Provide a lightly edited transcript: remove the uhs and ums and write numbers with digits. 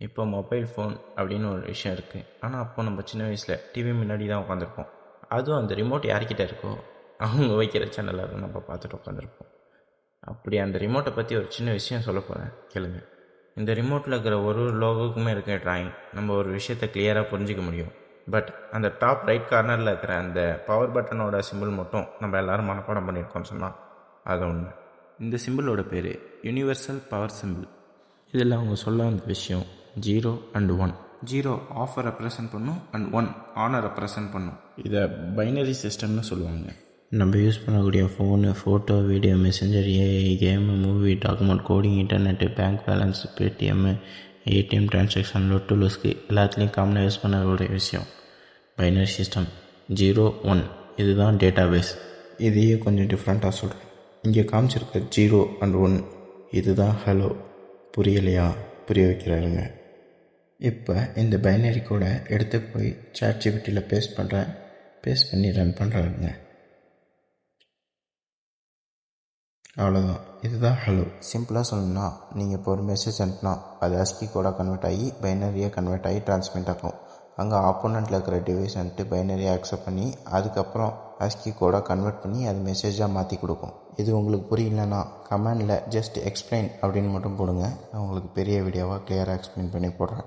இப்போ mobile phone அப்படின்னு ஒரு விஷயம் இருக்குது. ஆனால் அப்போ நம்ம சின்ன வயசில் டிவி முன்னாடி தான் உட்காந்துருப்போம். அதுவும் அந்த ரிமோட் யார்கிட்ட இருக்கோ அவங்க வைக்கிற சேனலில் தான் நம்ம பார்த்துட்டு உட்காந்துருப்போம். அப்படி அந்த ரிமோட்டை பற்றி ஒரு சின்ன விஷயம் சொல்ல போகிறேன், கேளுங்க. இந்த ரிமோட்டில் இருக்கிற ஒரு லோகோக்குமே இருக்கிற ட்ராயிங் நம்ம ஒரு விஷயத்தை கிளியராக புரிஞ்சிக்க முடியும். பட் அந்த டாப் ரைட் கார்னரில் இருக்கிற அந்த பவர் பட்டனோட சிம்பிள் மட்டும் நம்ம எல்லோரும் மனப்பாடம் பண்ணியிருக்கோம்னு சொன்னால் அது ஒன்று. இந்த சிம்பிளோட பேர் யூனிவர்சல் பவர் சிம்பிள். இதில் அவங்க சொல்ல வந்த விஷயம் 0 and 1. 0 ஆஃபை ரெப்ரசன்ட் பண்ணும் அண்ட் 1 ஆனை ரெப்ரசன்ட் பண்ணும். இதை பைனரி சிஸ்டம்னு சொல்லுவாங்க. நம்ம யூஸ் பண்ணக்கூடிய phone, photo, video, messenger, AI, game, movie, document, coding, internet, bank balance, Paytm, ATM transaction, லொட்டு லொஸ்க்கு எல்லாத்துலேயும் காமனாக யூஸ் பண்ண ஒரு விஷயம் பைனரி சிஸ்டம். 0, 1 இதுதான் டேட்டா பேஸ். இதையே கொஞ்சம் டிஃப்ரெண்ட்டாக சொல்கிறேன். இங்கே காமிச்சிருக்க 0 and 1 இதுதான் ஹலோ. புரியலையா? புரிய வைக்கிறாருங்க. இப்போ இந்த பைனரி கூட எடுத்து போய் சாட்ஜிபிட்டியில் பேஸ்ட் பண்ணுறேன். பேஸ்ட் பண்ணி ரன் பண்ணுறாருங்க. அவ்வளோதான், இதுதான் ஹலோ. சிம்பிளாக சொல்லணும்னா, நீங்கள் இப்போ ஒரு மெசேஜ் அனுப்புனா அது ASCII கோடாக கன்வெர்ட் ஆகி பைனரியாக கன்வெர்ட் ஆகி டிரான்ஸ்மிட் ஆகும். அங்கே ஆப்போனண்ட்டில் இருக்கிற டிவைஸ் வந்துட்டு பைனரியாக அக்செப்ட் பண்ணி அதுக்கப்புறம் ASCII கோடாக கன்வெர்ட் பண்ணி அது மெசேஜாக மாற்றி கொடுக்கும். இது உங்களுக்கு புரியலன்னா கமெண்டில் ஜஸ்ட் எக்ஸ்பிளைன் அப்படின்னு மட்டும் போடுங்க. நான் உங்களுக்கு பெரிய வீடியோவாக கிளியராக எக்ஸ்பிளைன் பண்ணி போடுறேன்.